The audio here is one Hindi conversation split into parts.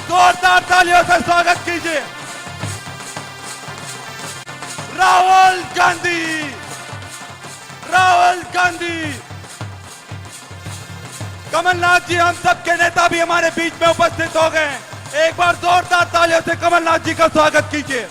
जोरदार तालियों से स्वागत कीजिए राहुल गांधी। राहुल गांधी, कमलनाथ जी, हम सबके नेता भी हमारे बीच में उपस्थित हो गए हैं। एक बार जोरदार तालियों से कमलनाथ जी का स्वागत कीजिए।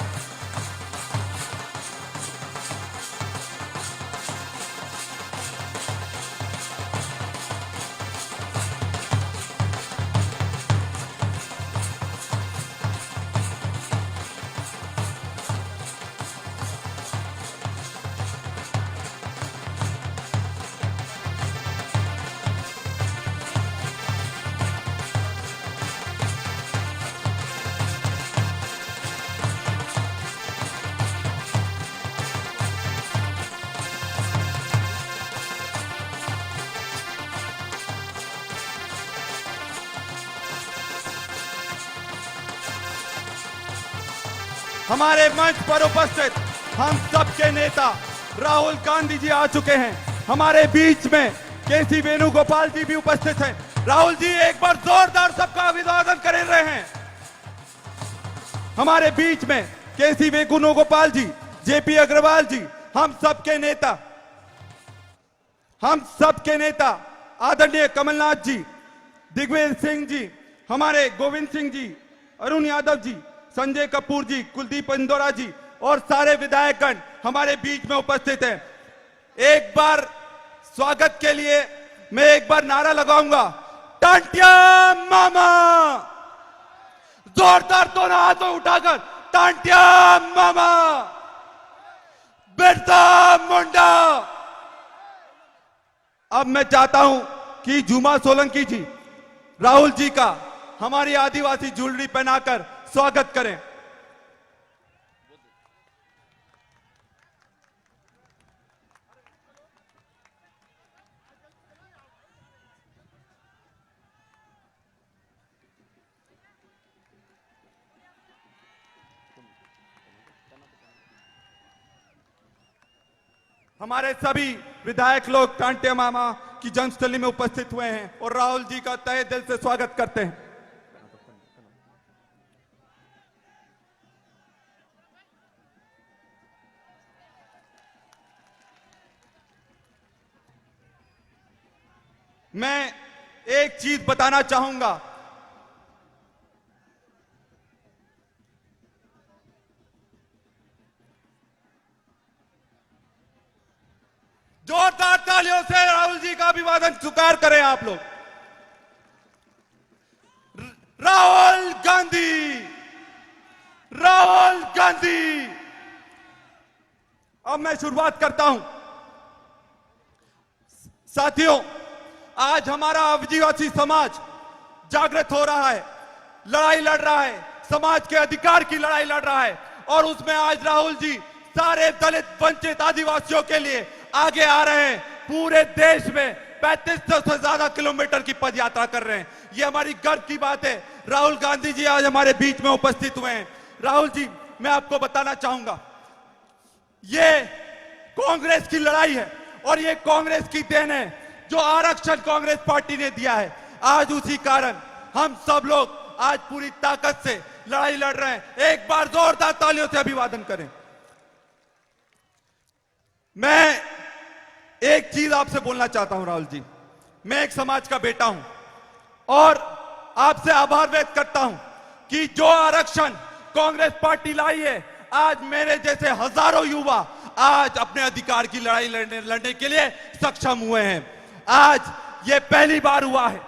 हमारे मंच पर उपस्थित हम सबके नेता राहुल गांधी जी आ चुके हैं। हमारे बीच में केसी वेणुगोपाल जी भी उपस्थित हैं। राहुल जी एक बार जोरदार सबका अभिवादन कर रहे हैं। हमारे बीच में केसी वेणुगोपाल जी, जेपी अग्रवाल जी, हम सबके नेता आदरणीय कमलनाथ जी, दिग्विजय सिंह जी, हमारे गोविंद सिंह जी, अरुण यादव जी, संजय कपूर जी, कुलदीप इंदौरा जी और सारे विधायकगण हमारे बीच में उपस्थित हैं। एक बार स्वागत के लिए मैं एक बार नारा लगाऊंगा, टांटिया मामा। जोरदार दोनों हाथों उठाकर टांटिया मामा, बिरसा मुंडा। अब मैं चाहता हूं कि झूमा सोलंकी जी राहुल जी का हमारी आदिवासी ज्वेलरी पहनाकर स्वागत करें। हमारे सभी विधायक लोग टांटे मामा की जन्मस्थली में उपस्थित हुए हैं और राहुल जी का तहे दिल से स्वागत करते हैं। मैं एक चीज बताना चाहूंगा, जोरदार तालियों से राहुल जी का अभिवादन स्वीकार करें आप लोग। राहुल गांधी, राहुल गांधी। अब मैं शुरुआत करता हूं। साथियों, आज हमारा आदिवासी समाज जागृत हो रहा है, लड़ाई लड़ रहा है, समाज के अधिकार की लड़ाई लड़ रहा है और उसमें आज राहुल जी सारे दलित वंचित आदिवासियों के लिए आगे आ रहे हैं। पूरे देश में 3500 से ज्यादा किलोमीटर की पद यात्रा कर रहे हैं। ये हमारी गर्व की बात है। राहुल गांधी जी आज हमारे बीच में उपस्थित हुए हैं। राहुल जी, मैं आपको बताना चाहूंगा, ये कांग्रेस की लड़ाई है और ये कांग्रेस की देन है जो आरक्षण कांग्रेस पार्टी ने दिया है। आज उसी कारण हम सब लोग आज पूरी ताकत से लड़ाई लड़ रहे हैं। एक बार जोरदार तालियों से अभिवादन करें। मैं एक चीज आपसे बोलना चाहता हूं राहुल जी, मैं एक समाज का बेटा हूं और आपसे आभार व्यक्त करता हूं कि जो आरक्षण कांग्रेस पार्टी लाई है, आज मेरे जैसे हजारों युवा आज अपने अधिकार की लड़ाई लड़ने के लिए सक्षम हुए हैं। आज ये पहली बार हुआ है।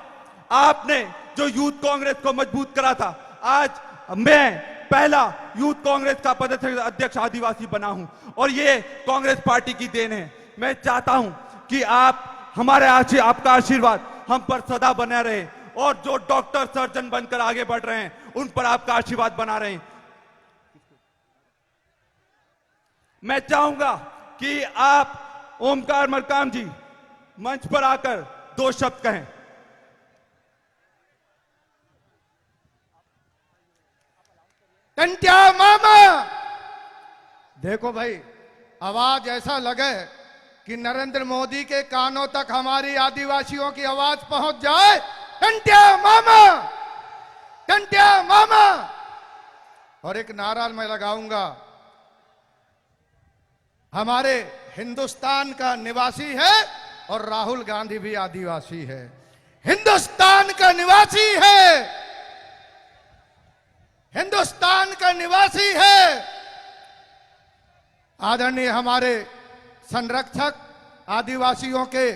आपने जो यूथ कांग्रेस को मजबूत करा था, आज मैं पहला यूथ कांग्रेस का प्रदेश अध्यक्ष आदिवासी बना हूं और ये कांग्रेस पार्टी की देन है। मैं चाहता हूं कि आप आपका आशीर्वाद हम पर सदा बना रहे और जो डॉक्टर सर्जन बनकर आगे बढ़ रहे हैं उन पर आपका आशीर्वाद बना रहे। मैं चाहूंगा कि आप ओमकार मरकाम जी मंच पर आकर 2 शब्द कहें। टंटिया मामा। देखो भाई, आवाज ऐसा लगे कि नरेंद्र मोदी के कानों तक हमारी आदिवासियों की आवाज पहुंच जाए। टंटिया मामा, टंटिया मामा। और एक नारा मैं लगाऊंगा, हमारे हिंदुस्तान का निवासी है और राहुल गांधी भी आदिवासी है। हिंदुस्तान का निवासी है, हिंदुस्तान का निवासी है। आदरणीय हमारे संरक्षक, आदिवासियों के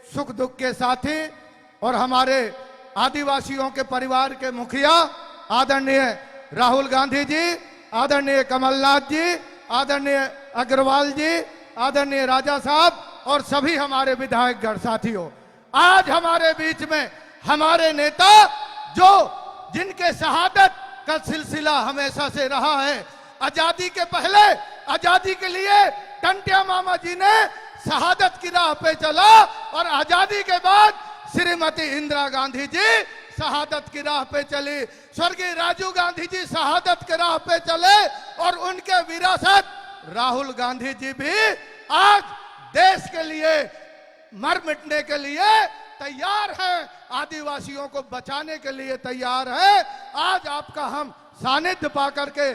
सुख दुख के साथी और हमारे आदिवासियों के परिवार के मुखिया आदरणीय राहुल गांधी जी, आदरणीय कमलनाथ जी, आदरणीय अग्रवाल जी, आदरणीय राजा साहब और सभी हमारे विधायकगण साथियों, आज हमारे बीच में हमारे नेता जो जिनके शहादत का सिलसिला हमेशा से रहा है। आजादी के पहले, आजादी के लिए टंटिया मामा जी ने शहादत की राह पे चला और आजादी के बाद श्रीमती इंदिरा गांधी जी शहादत की राह पे चली, स्वर्गीय राजीव गांधी जी शहादत की राह पे चले और उनके विरासत राहुल गांधी जी भी आज देश के लिए मर मिटने के लिए तैयार हैं, आदिवासियों को बचाने के लिए तैयार है। आज आपका हम सानिध्य पाकर के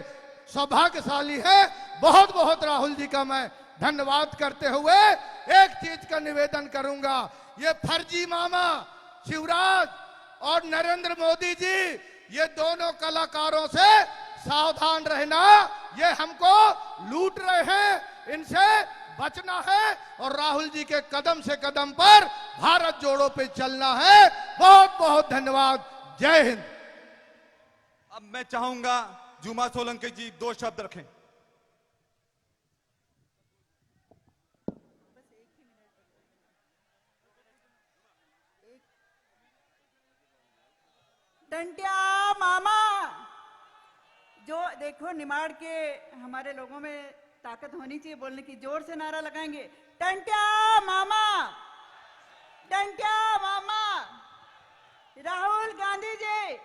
सौभाग्यशाली है। बहुत बहुत राहुल जी का मैं धन्यवाद करते हुए एक चीज का निवेदन करूंगा, ये फर्जी मामा शिवराज और नरेंद्र मोदी जी, ये दोनों कलाकारों से सावधान रहना, ये हमको लूट रहे हैं, इनसे बचना है और राहुल जी के कदम से कदम पर भारत जोड़ो पे चलना है। बहुत बहुत धन्यवाद। जय हिंद। अब मैं चाहूंगा जुमा सोलंकी जी 2 शब्द रखें। टंटिया मामा, जो देखो निमाड़ के हमारे लोगों में ताकत होनी चाहिए बोलने की, जोर से नारा लगाएंगे, टंटिया मामा, टंटिया मामा, राहुल गांधी जी,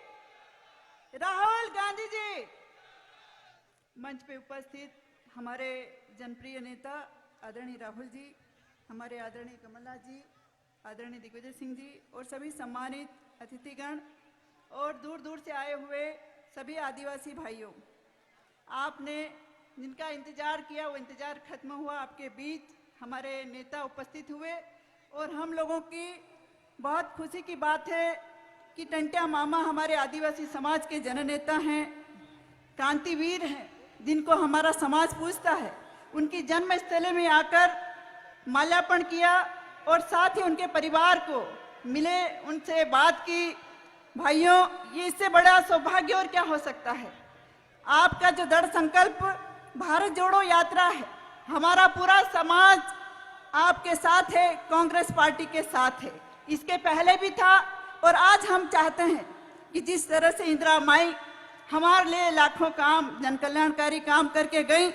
राहुल गांधी जी। मंच पे उपस्थित हमारे जनप्रिय नेता आदरणीय राहुल जी, हमारे आदरणीय कमलनाथ जी, आदरणीय दिग्विजय सिंह जी और सभी सम्मानित अतिथिगण और दूर दूर से आए हुए सभी आदिवासी भाइयों, आपने जिनका इंतजार किया वो इंतजार खत्म हुआ। आपके बीच हमारे नेता उपस्थित हुए और हम लोगों की बहुत खुशी की बात है कि टंटिया मामा हमारे आदिवासी समाज के जननेता हैं, क्रांतिवीर हैं, जिनको हमारा समाज पूजता है। उनकी जन्मस्थली में आकर माल्यार्पण किया और साथ ही उनके परिवार को मिले, उनसे बात की। भाइयों, ये इससे बड़ा सौभाग्य और क्या हो सकता है। आपका जो दृढ़ संकल्प भारत जोड़ो यात्रा है, हमारा पूरा समाज आपके साथ है, कांग्रेस पार्टी के साथ है। इसके पहले भी था और आज हम चाहते हैं कि जिस तरह से इंदिरा माई हमारे लिए लाखों काम, जन कल्याणकारी काम करके गई,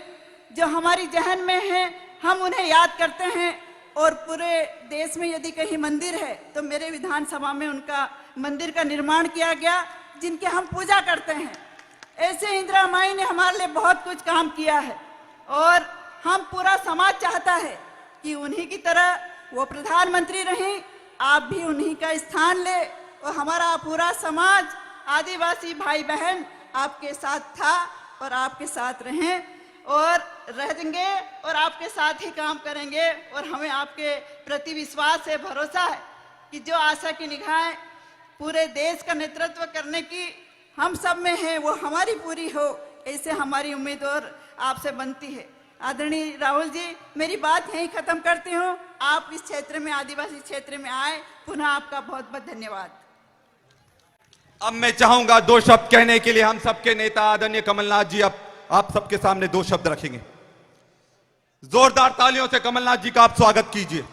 जो हमारी जहन में है, हम उन्हें याद करते हैं। और पूरे देश में यदि कहीं मंदिर है तो मेरे विधानसभा में उनका मंदिर का निर्माण किया गया, जिनके हम पूजा करते हैं। ऐसे इंदिरा माई ने हमारे लिए बहुत कुछ काम किया है और हम पूरा समाज चाहता है कि उन्हीं की तरह वो प्रधानमंत्री रहीं, आप भी उन्हीं का स्थान ले और हमारा पूरा समाज, आदिवासी भाई बहन आपके साथ था और आपके साथ रहें और रहेंगे और आपके साथ ही काम करेंगे। और हमें आपके प्रति विश्वास है, भरोसा है कि जो आशा की निगाहें पूरे देश का नेतृत्व करने की हम सब में है, वो हमारी पूरी हो, ऐसे हमारी उम्मीद और आपसे बनती है। आदरणीय राहुल जी, मेरी बात यहीं खत्म करती हूँ। आप इस क्षेत्र में, आदिवासी क्षेत्र में आए, पुनः आपका बहुत बहुत धन्यवाद। अब मैं चाहूंगा 2 शब्द कहने के लिए हम सबके नेता आदरणीय कमलनाथ जी अब आप सबके सामने 2 शब्द रखेंगे। जोरदार तालियों से कमलनाथ जी का आप स्वागत कीजिए।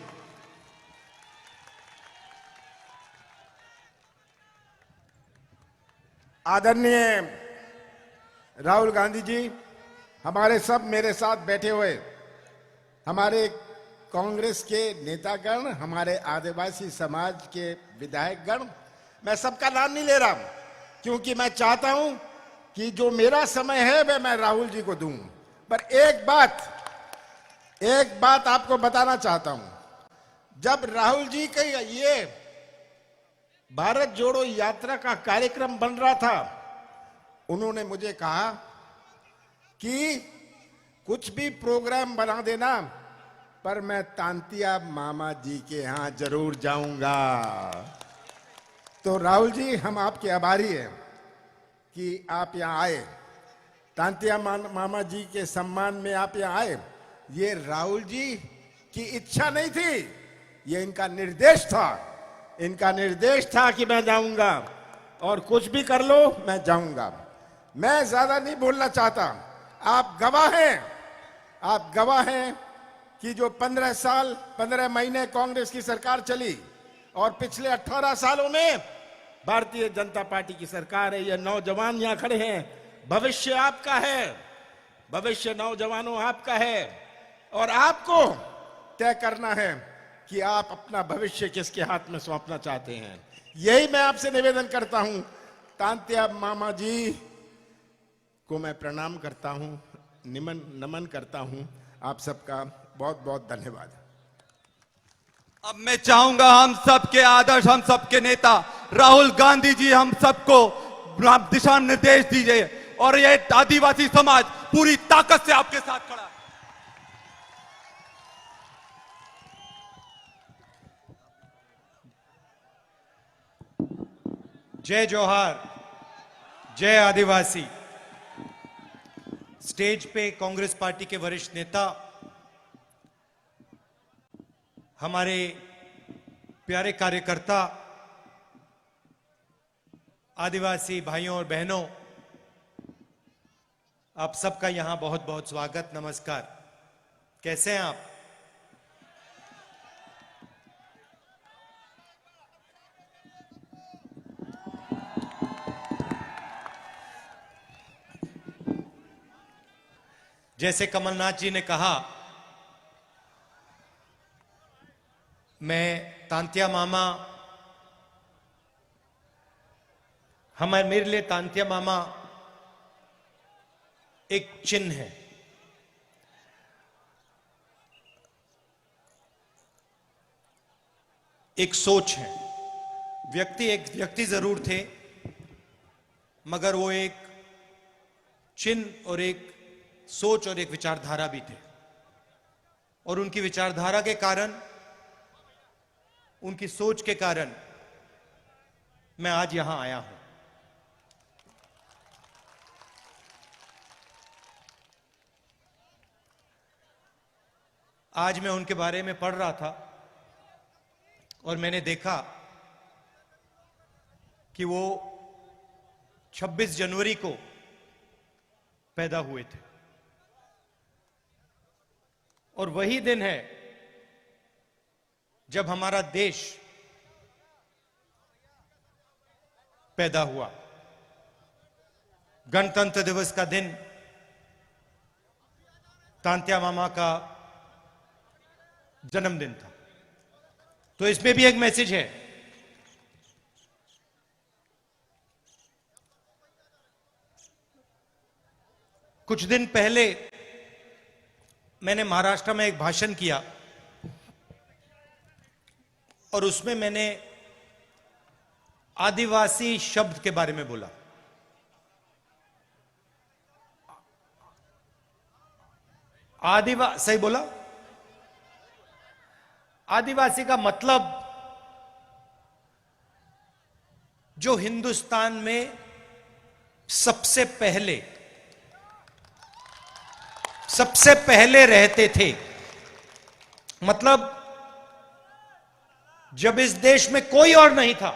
आदरणीय राहुल गांधी जी, हमारे सब मेरे साथ बैठे हुए हमारे कांग्रेस के नेतागण, हमारे आदिवासी समाज के विधायकगण, मैं सबका नाम नहीं ले रहा क्योंकि मैं चाहता हूं कि जो मेरा समय है वह मैं राहुल जी को दूं। पर एक बात आपको बताना चाहता हूं। जब राहुल जी का ये भारत जोड़ो यात्रा का कार्यक्रम बन रहा था, उन्होंने मुझे कहा कि कुछ भी प्रोग्राम बना देना, पर मैं तांतिया मामा जी के यहां जरूर जाऊंगा। तो राहुल जी, हम आपके आभारी हैं कि आप यहां आए, तांतिया मामा जी के सम्मान में आप यहां आए। ये राहुल जी की इच्छा नहीं थी, ये इनका निर्देश था। इनका निर्देश था कि मैं जाऊंगा, और कुछ भी कर लो मैं जाऊंगा। मैं ज्यादा नहीं बोलना चाहता। आप गवाह हैं, आप गवाह हैं कि जो 15 साल 15 महीने कांग्रेस की सरकार चली, और पिछले 18 सालों में भारतीय जनता पार्टी की सरकार है। ये नौजवान यहां खड़े हैं, भविष्य आपका है, भविष्य नौजवानों आपका है, और आपको तय करना है कि आप अपना भविष्य किसके हाथ में सौंपना चाहते हैं। यही मैं आपसे निवेदन करता हूं। तांतिया मामा जी को मैं प्रणाम करता हूं, नमन करता हूं। आप सबका बहुत बहुत धन्यवाद। अब मैं चाहूंगा हम सबके आदर्श, हम सबके नेता राहुल गांधी जी हम सबको दिशा निर्देश दीजिए, और ये आदिवासी समाज पूरी ताकत से आपके साथ खड़ा है। जय जोहार, जय आदिवासी। स्टेज पे कांग्रेस पार्टी के वरिष्ठ नेता, हमारे प्यारे कार्यकर्ता, आदिवासी भाइयों और बहनों, आप सबका यहां बहुत बहुत स्वागत, नमस्कार। कैसे हैं आप? जैसे कमलनाथ जी ने कहा, मैं तांतिया मामा, मेरे लिए तांतिया मामा एक चिन्ह है, एक सोच है। एक व्यक्ति जरूर थे, मगर वो एक चिन्ह और एक सोच और एक विचारधारा भी थे। और उनकी विचारधारा के कारण, उनकी सोच के कारण मैं आज यहां आया हूं। आज मैं उनके बारे में पढ़ रहा था और मैंने देखा कि वो 26 जनवरी को पैदा हुए थे, और वही दिन है जब हमारा देश पैदा हुआ। गणतंत्र दिवस का दिन तांतिया मामा का जन्मदिन था। तो इसमें भी एक मैसेज है। कुछ दिन पहले मैंने महाराष्ट्र में एक भाषण किया, और उसमें मैंने आदिवासी शब्द के बारे में बोला। सही बोला? आदिवासी का मतलब जो हिंदुस्तान में सबसे पहले रहते थे। मतलब जब इस देश में कोई और नहीं था,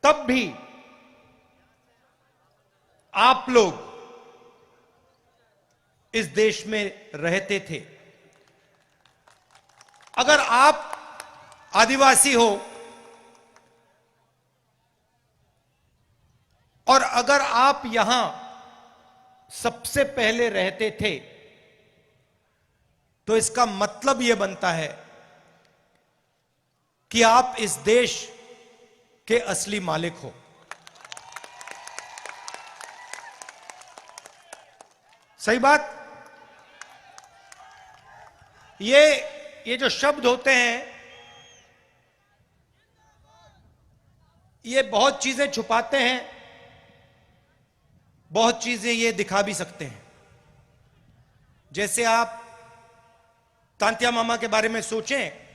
तब भी आप लोग इस देश में रहते थे। अगर आप आदिवासी हो, और अगर आप यहां सबसे पहले रहते थे, तो इसका मतलब यह बनता है कि आप इस देश के असली मालिक हो। सही बात? ये जो शब्द होते हैं, ये बहुत चीजें छुपाते हैं, बहुत चीजें ये दिखा भी सकते हैं। जैसे आप तांत्या मामा के बारे में सोचें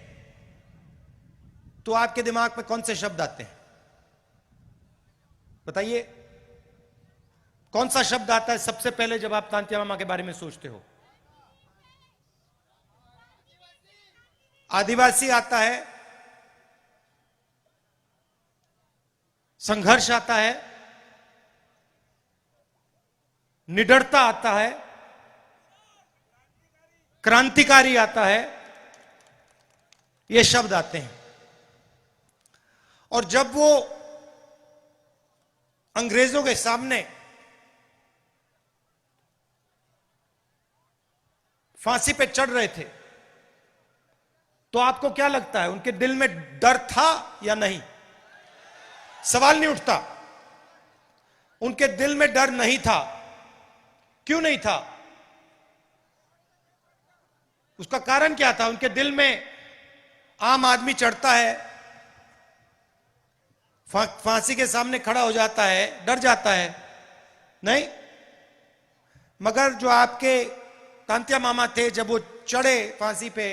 तो आपके दिमाग में कौन से शब्द आते हैं? बताइए, कौन सा शब्द आता है सबसे पहले जब आप तांत्या मामा के बारे में सोचते हो? आदिवासी आता है, संघर्ष आता है, निडरता आता है, क्रांतिकारी आता है, ये शब्द आते हैं। और जब वो अंग्रेजों के सामने फांसी पे चढ़ रहे थे तो आपको क्या लगता है, उनके दिल में डर था या नहीं? सवाल नहीं उठता। उनके दिल में डर नहीं था। क्यों नहीं था? उसका कारण क्या था? उनके दिल में आम आदमी चढ़ता है, फांसी के सामने खड़ा हो जाता है, डर जाता है? नहीं। मगर जो आपके तांत्या मामा थे, जब वो चढ़े फांसी पे,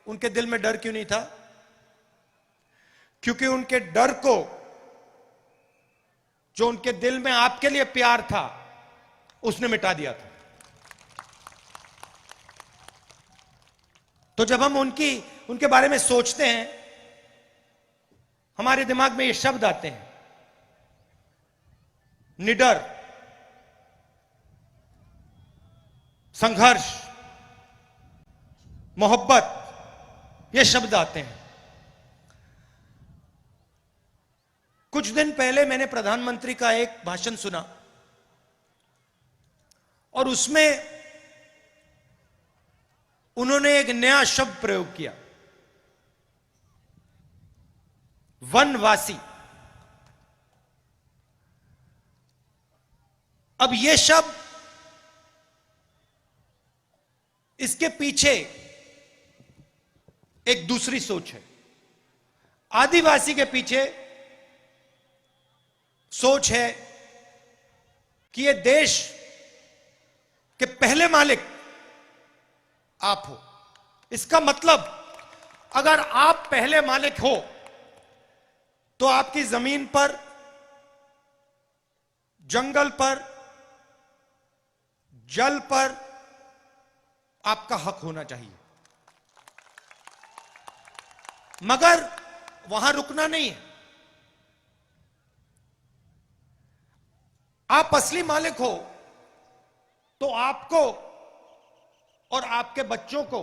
उनके दिल में डर क्यों नहीं था? क्योंकि उनके डर को, जो उनके दिल में आपके लिए प्यार था, उसने मिटा दिया था। तो जब हम उनके बारे में सोचते हैं, हमारे दिमाग में ये शब्द आते हैं, निडर, संघर्ष, मोहब्बत, ये शब्द आते हैं। कुछ दिन पहले मैंने प्रधानमंत्री का एक भाषण सुना और उसमें उन्होंने एक नया शब्द प्रयोग किया, वनवासी। अब यह शब्द, इसके पीछे एक दूसरी सोच है। आदिवासी के पीछे सोच है कि यह देश के पहले मालिक आप हो। इसका मतलब, अगर आप पहले मालिक हो तो आपकी जमीन पर, जंगल पर, जल पर आपका हक होना चाहिए। मगर वहां रुकना नहीं है। आप असली मालिक हो तो आपको और आपके बच्चों को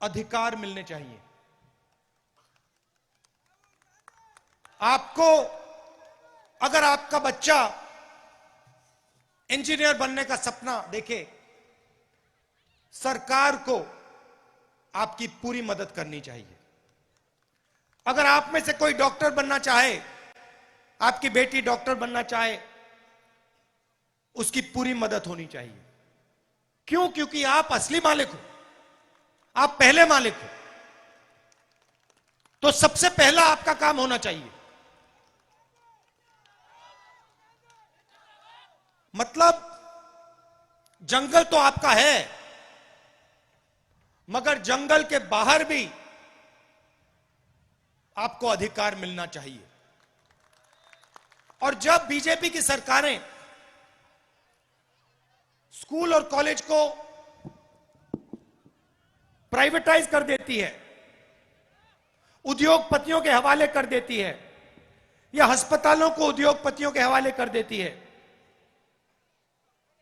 अधिकार मिलने चाहिए। आपको, अगर आपका बच्चा इंजीनियर बनने का सपना देखे, सरकार को आपकी पूरी मदद करनी चाहिए। अगर आप में से कोई डॉक्टर बनना चाहे, आपकी बेटी डॉक्टर बनना चाहे, उसकी पूरी मदद होनी चाहिए। क्यों? क्योंकि आप असली मालिक हो, आप पहले मालिक हो। तो सबसे पहला आपका काम होना चाहिए। मतलब जंगल तो आपका है, मगर जंगल के बाहर भी आपको अधिकार मिलना चाहिए। और जब बीजेपी की सरकारें स्कूल और कॉलेज को प्राइवेटाइज कर देती है, उद्योगपतियों के हवाले कर देती है, या अस्पतालों को उद्योगपतियों के हवाले कर देती है,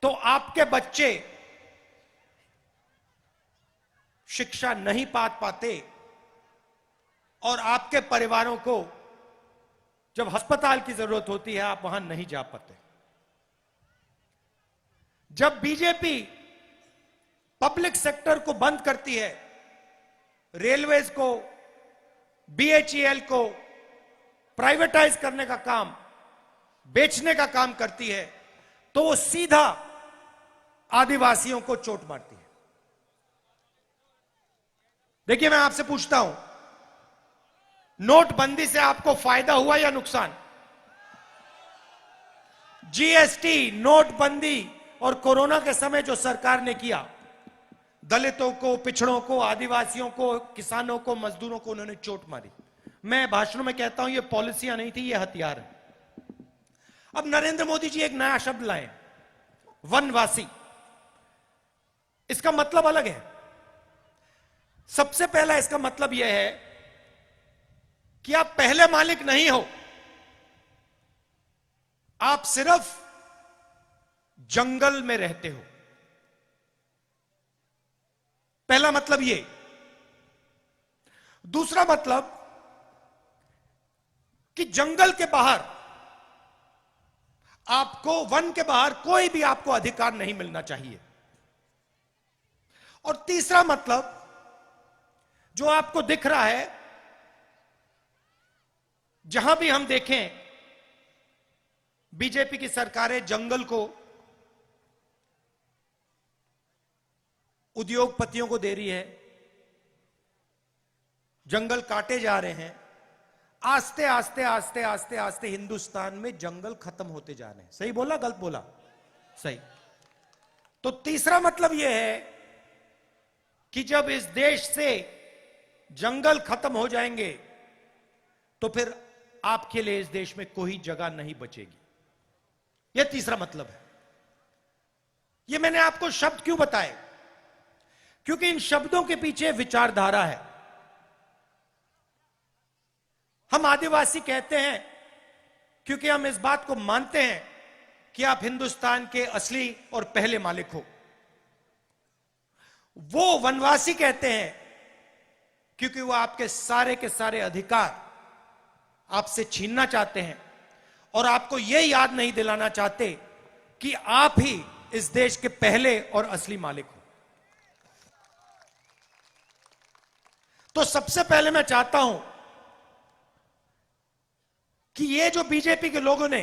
तो आपके बच्चे शिक्षा नहीं पाते और आपके परिवारों को जब अस्पताल की जरूरत होती है, आप वहां नहीं जा पाते। जब बीजेपी पब्लिक सेक्टर को बंद करती है, रेलवेज को, बीएचईएल को प्राइवेटाइज करने का काम, बेचने का काम करती है, तो वो सीधा आदिवासियों को चोट मारती है। देखिए, मैं आपसे पूछता हूं, नोटबंदी से आपको फायदा हुआ या नुकसान? जीएसटी, नोटबंदी और कोरोना के समय जो सरकार ने किया, दलितों को, पिछड़ों को, आदिवासियों को, किसानों को, मजदूरों को उन्होंने चोट मारी। मैं भाषणों में कहता हूं ये पॉलिसियां नहीं थी, ये हथियार है। अब नरेंद्र मोदी जी एक नया शब्द लाए, वनवासी। इसका मतलब अलग है। सबसे पहला इसका मतलब यह है कि आप पहले मालिक नहीं हो, आप सिर्फ जंगल में रहते हो। पहला मतलब ये। दूसरा मतलब कि जंगल के बाहर आपको, वन के बाहर कोई भी आपको अधिकार नहीं मिलना चाहिए। और तीसरा मतलब जो आपको दिख रहा है, जहां भी हम देखें बीजेपी की सरकारें जंगल को उद्योगपतियों को दे रही है, जंगल काटे जा रहे हैं। आस्ते आस्ते आस्ते आस्ते आस्ते हिंदुस्तान में जंगल खत्म होते जा रहे हैं। सही बोला, गलत बोला? सही। तो तीसरा मतलब यह है कि जब इस देश से जंगल खत्म हो जाएंगे तो फिर आपके लिए इस देश में कोई जगह नहीं बचेगी। यह तीसरा मतलब है। यह मैंने आपको शब्द क्यों बताए? क्योंकि इन शब्दों के पीछे विचारधारा है। हम आदिवासी कहते हैं क्योंकि हम इस बात को मानते हैं कि आप हिंदुस्तान के असली और पहले मालिक हो। वो वनवासी कहते हैं क्योंकि वो आपके सारे के सारे अधिकार आपसे छीनना चाहते हैं और आपको यह याद नहीं दिलाना चाहते कि आप ही इस देश के पहले और असली मालिक हो। तो सबसे पहले मैं चाहता हूं कि ये जो बीजेपी के लोगों ने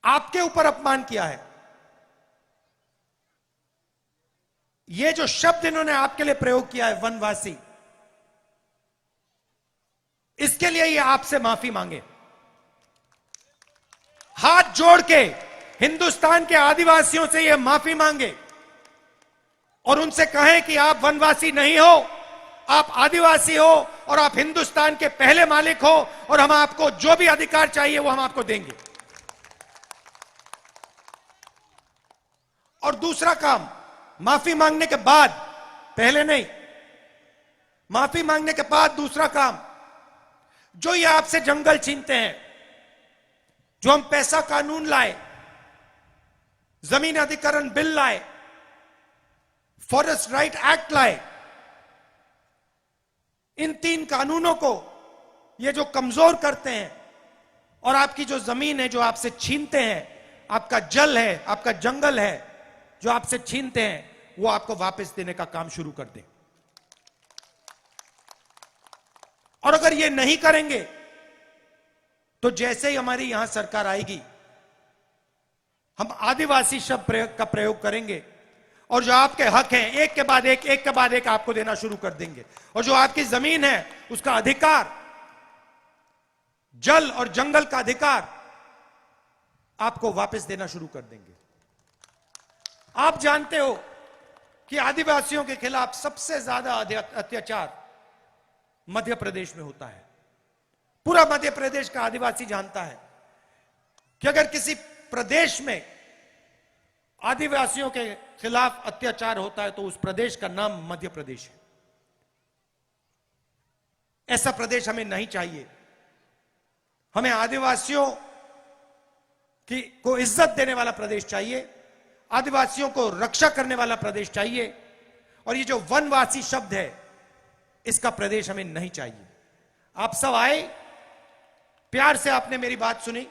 आपके ऊपर अपमान किया है, ये जो शब्द इन्होंने आपके लिए प्रयोग किया है वनवासी, इसके लिए ये आपसे माफी मांगे। हाथ जोड़ के हिंदुस्तान के आदिवासियों से ये माफी मांगे और उनसे कहें कि आप वनवासी नहीं हो, आप आदिवासी हो और आप हिंदुस्तान के पहले मालिक हो और हम आपको जो भी अधिकार चाहिए वो हम आपको देंगे। और दूसरा काम, माफी मांगने के बाद, पहले नहीं, माफी मांगने के बाद दूसरा काम, जो ये आपसे जंगल छीनते हैं, जो हम पैसा कानून लाए, जमीन अधिग्रहण बिल लाए, फॉरेस्ट राइट एक्ट लाए, इन 3 कानूनों को ये जो कमजोर करते हैं और आपकी जो जमीन है जो आपसे छीनते हैं, आपका जल है, आपका जंगल है जो आपसे छीनते हैं, वो आपको वापस देने का काम शुरू कर दें। और अगर ये नहीं करेंगे तो जैसे ही हमारी यहां सरकार आएगी, हम आदिवासी शब्द का प्रयोग करेंगे और जो आपके हक हैं एक के बाद एक आपको देना शुरू कर देंगे। और जो आपकी जमीन है उसका अधिकार, जल और जंगल का अधिकार आपको वापस देना शुरू कर देंगे। आप जानते हो कि आदिवासियों के खिलाफ सबसे ज्यादा अत्याचार मध्य प्रदेश में होता है। पूरा मध्य प्रदेश का आदिवासी जानता है कि अगर किसी प्रदेश में आदिवासियों के खिलाफ अत्याचार होता है तो उस प्रदेश का नाम मध्य प्रदेश है। ऐसा प्रदेश हमें नहीं चाहिए। हमें आदिवासियों को इज्जत देने वाला प्रदेश चाहिए, आदिवासियों को रक्षा करने वाला प्रदेश चाहिए। और ये जो वनवासी शब्द है, इसका प्रदेश हमें नहीं चाहिए। आप सब आए, प्यार से आपने मेरी बात सुनी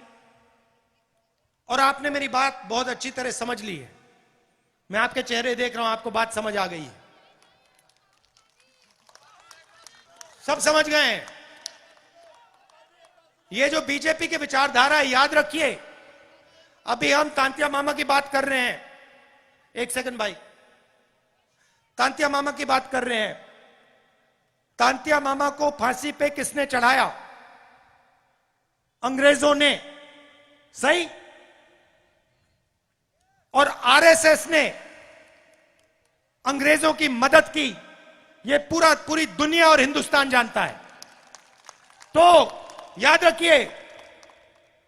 और आपने मेरी बात बहुत अच्छी तरह समझ ली है। मैं आपके चेहरे देख रहा हूं, आपको बात समझ आ गई है। सब समझ गए हैं। ये जो बीजेपी की विचारधारा है, याद रखिए, अभी हम तांतिया मामा की बात कर रहे हैं। एक सेकंड भाई, तांतिया मामा की बात कर रहे हैं। तांतिया मामा को फांसी पे किसने चढ़ाया? अंग्रेजों ने। सही। और आरएसएस ने अंग्रेजों की मदद की, यह पूरी दुनिया और हिंदुस्तान जानता है। तो याद रखिए,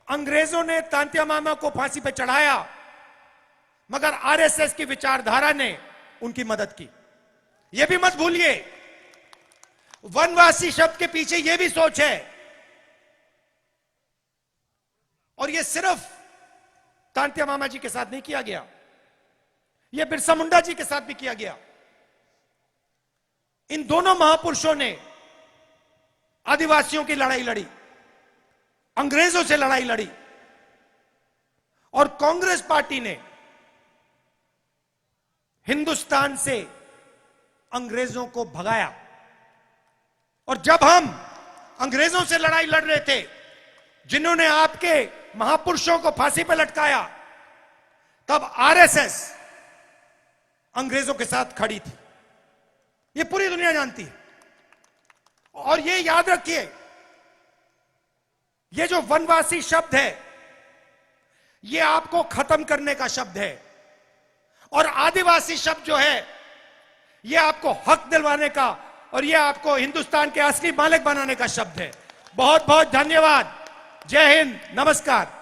अंग्रेजों ने तांत्या मामा को फांसी पर चढ़ाया, मगर आरएसएस की विचारधारा ने उनकी मदद की। यह भी मत भूलिए, वनवासी शब्द के पीछे यह भी सोच है। और यह सिर्फ तांत्या मामा जी के साथ नहीं किया गया, यह बिरसा मुंडा जी के साथ भी किया गया। इन दोनों महापुरुषों ने आदिवासियों की लड़ाई लड़ी, अंग्रेजों से लड़ाई लड़ी, और कांग्रेस पार्टी ने हिंदुस्तान से अंग्रेजों को भगाया। और जब हम अंग्रेजों से लड़ाई लड़ रहे थे, जिन्होंने आपके महापुरुषों को फांसी पर लटकाया, तब आरएसएस अंग्रेजों के साथ खड़ी थी। यह पूरी दुनिया जानती है। और यह याद रखिए, यह जो वनवासी शब्द है, यह आपको खत्म करने का शब्द है, और आदिवासी शब्द जो है, यह आपको हक दिलवाने का और यह आपको हिंदुस्तान के असली मालिक बनाने का शब्द है। बहुत बहुत धन्यवाद। जय हिंद, नमस्कार।